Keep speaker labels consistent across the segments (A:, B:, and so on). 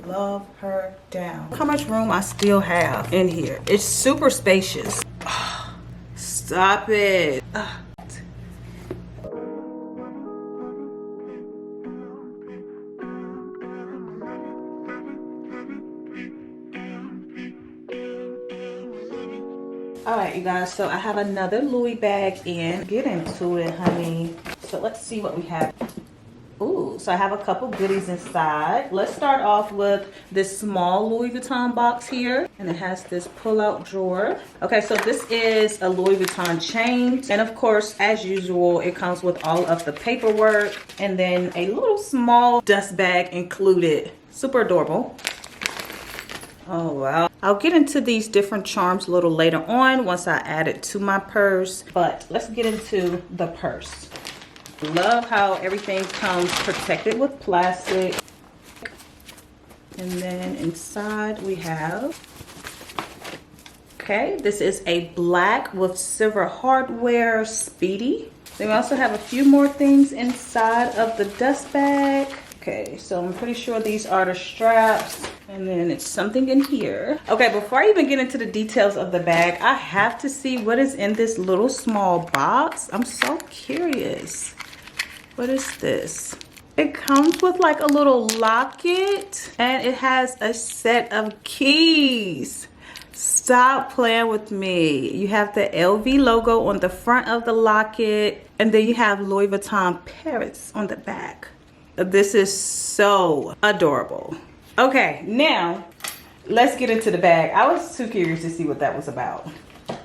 A: love her down. Look how much room I still have in here. It's super spacious. Stop it. All right, you guys, so I have another Louis bag in. Get into it, honey. So let's see what we have. Ooh, so I have a couple goodies inside. Let's start off with this small Louis Vuitton box here. And it has this pull-out drawer. Okay, so this is a Louis Vuitton chain. And of course, as usual, it comes with all of the paperwork. And then a little small dust bag included. Super adorable. Oh, wow. I'll get into these different charms a little later on once I add it to my purse. But let's get into the purse. Love how everything comes protected with plastic. And then inside we have, okay, this is a black with silver hardware Speedy. Then we also have a few more things inside of the dust bag. Okay, so I'm pretty sure these are the straps. And then it's something in here. Okay, before I even get into the details of the bag, I have to see what is in this little small box. I'm so curious. What is this? It comes with like a little locket and it has a set of keys. Stop playing with me. You have the LV logo on the front of the locket and then you have Louis Vuitton Paris on the back. This is so adorable. Okay, now let's get into the bag. I was too curious to see what that was about.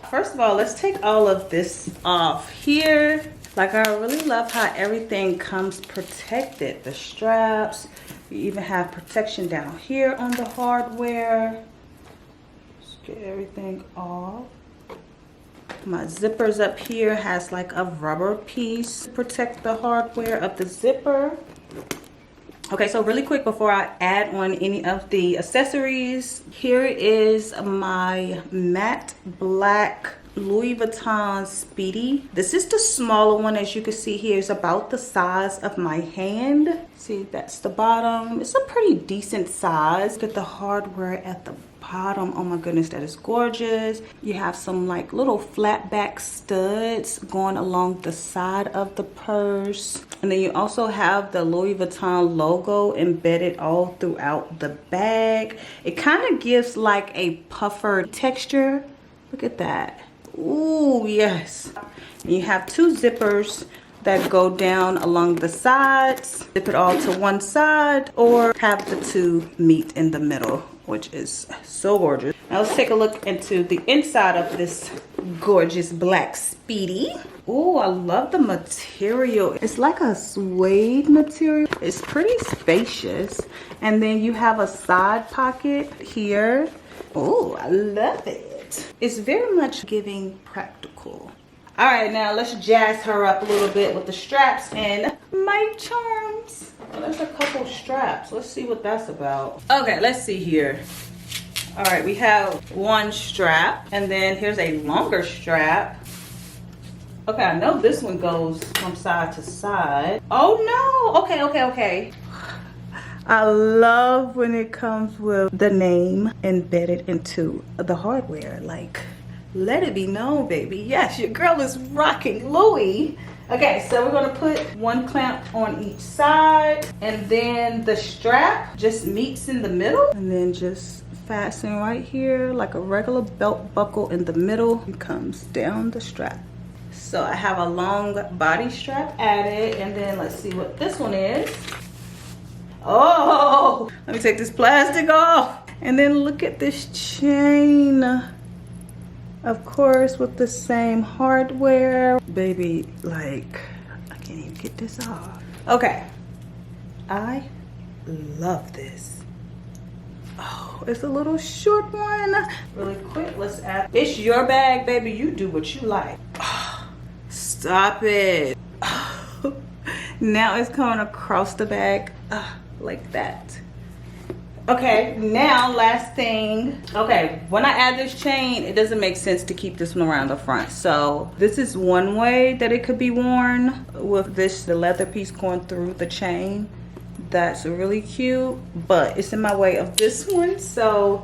A: First of all, let's take all of this off here. Like, I really love how everything comes protected. The straps, you even have protection down here on the hardware. Let's get everything off. My zippers up here has like a rubber piece to protect the hardware of the zipper. Okay, so really quick before I add on any of the accessories, here is my matte black Louis Vuitton Speedy. This is the smaller one. As you can see here, it's about the size of my hand. See, that's the bottom. It's a pretty decent size. Look at the hardware at the bottom. Oh my goodness, that is gorgeous. You have some like little flat back studs going along the side of the purse. And then you also have the Louis Vuitton logo embedded all throughout the bag. It kind of gives like a puffer texture. Look at that. Ooh, yes. And you have two zippers that go down along the sides. Zip it all to one side or have the two meet in the middle, which is so gorgeous. Now let's take a look into the inside of this gorgeous black Speedy. Ooh, I love the material. It's like a suede material. It's pretty spacious. And then you have a side pocket here. Ooh, I love it. It's very much giving practical. All right, now let's jazz her up a little bit with the straps and my charms. Well, there's a couple straps. Let's see what that's about. Okay, let's see here. All right, we have one strap and then here's a longer strap. Okay, I know this one goes from side to side. Oh no, okay. I love when it comes with the name embedded into the hardware. Like, let it be known, baby. Yes, your girl is rocking Louis. Okay, so we're gonna put one clamp on each side and then the strap just meets in the middle and then just fasten right here like a regular belt buckle in the middle and comes down the strap. So I have a long body strap added and then let's see what this one is. Oh, let me take this plastic off. And then look at this chain. Of course, with the same hardware. Baby, like, I can't even get this off. Okay, I love this. Oh, it's a little short one. Really quick, let's add. It's your bag, baby. You do what you like. Oh, stop it. Oh, now it's coming across the bag. Like that. Okay, now last thing. Okay, when I add this chain, it doesn't make sense to keep this one around the front. So this is one way that it could be worn with this, the leather piece going through the chain. That's really cute, but it's in my way of this one. So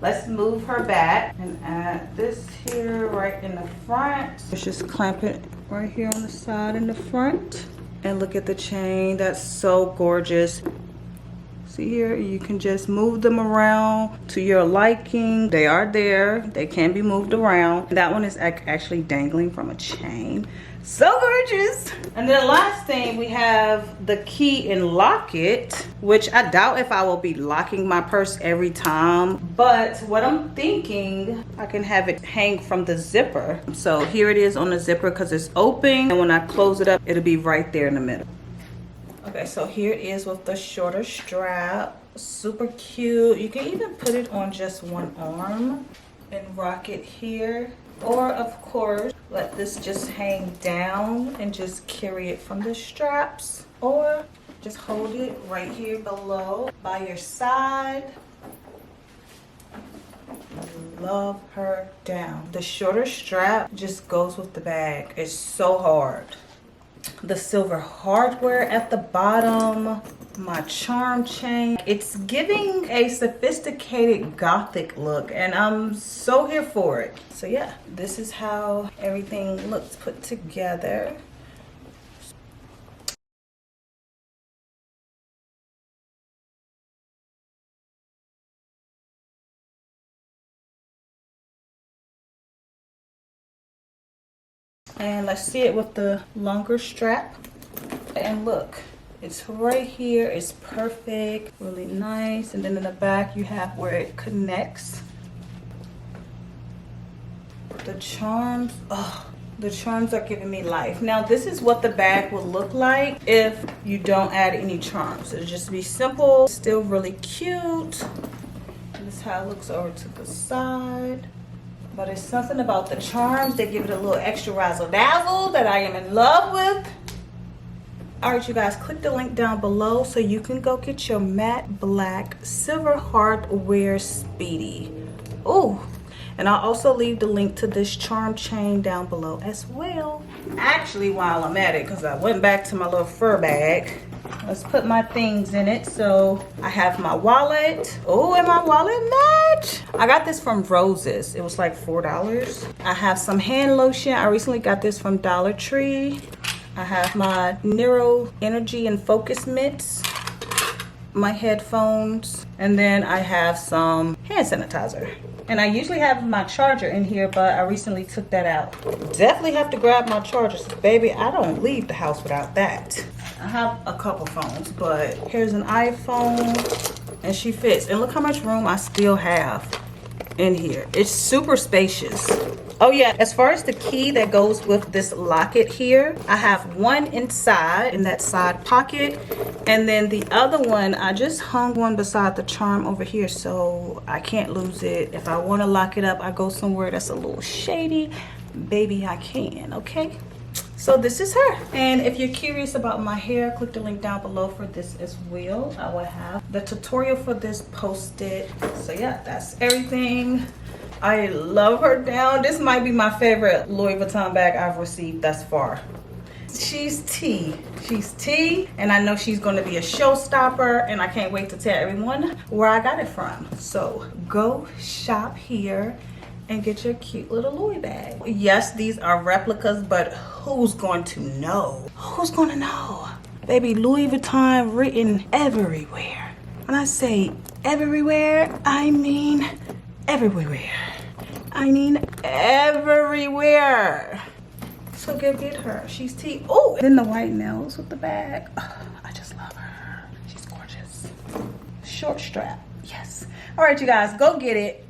A: let's move her back and add this here right in the front. Let's just clamp it right here on the side in the front. And look at the chain, that's so gorgeous. See here, you can just move them around to your liking. They are there, they can be moved around. That one is actually dangling from a chain. So gorgeous. And then the last thing, we have the key and locket, which I doubt if I will be locking my purse every time. But what I'm thinking, I can have it hang from the zipper. So here it is on the zipper because it's open. And when I close it up, it'll be right there in the middle. Okay, so here it is with the shorter strap. Super cute. You can even put it on just one arm and rock it here. Or of course, let this just hang down and just carry it from the straps. Or just hold it right here below by your side. Love her down. The shorter strap just goes with the bag. It's so hard. The silver hardware at the bottom, my charm chain. It's giving a sophisticated gothic look and I'm so here for it. So yeah, this is how everything looks put together. And let's see it with the longer strap. And look, it's right here, it's perfect, really nice. And then in the back you have where it connects. The charms, oh, the charms are giving me life. Now this is what the bag will look like if you don't add any charms. It'll just be simple, still really cute. And this is how it looks over to the side. But it's something about the charms that give it a little extra razzle dazzle that I am in love with. All right, you guys, click the link down below so you can go get your matte black silver hardware speedy. Oh, and I'll also leave the link to this charm chain down below as well. Actually, while I'm at it, because I went back to my little fur bag, let's put my things in it. So I have my wallet. Oh, and my wallet match. I got this from Roses. It was like $4. I have some hand lotion. I recently got this from Dollar Tree. I have my Neuro Energy and Focus Mitts, my headphones, and then I have some hand sanitizer. And I usually have my charger in here, but I recently took that out. Definitely have to grab my charger, so baby, I don't leave the house without that. I have a couple phones, but here's an iPhone, and she fits. And look how much room I still have in here. It's super spacious. Oh yeah, as far as the key that goes with this locket here, I have one inside in that side pocket, and then the other one, I just hung one beside the charm over here so I can't lose it. If I want to lock it up, I go somewhere that's a little shady, baby, I can, okay? So this is her. And if you're curious about my hair, click the link down below for this as well. I will have the tutorial for this posted. So yeah, that's everything. I love her down. This might be my favorite Louis Vuitton bag I've received thus far. She's T. She's T, and I know she's going to be a showstopper, and I can't wait to tell everyone where I got it from. So go shop here and get your cute little Louis bag. Yes, these are replicas, but who's going to know? Who's going to know? Baby, Louis Vuitton written everywhere. When I say everywhere, I mean everywhere. I mean everywhere. So go get her. She's T. Oh, then the white nails with the bag. Oh, I just love her. She's gorgeous. Short strap. Yes. All right, you guys, go get it.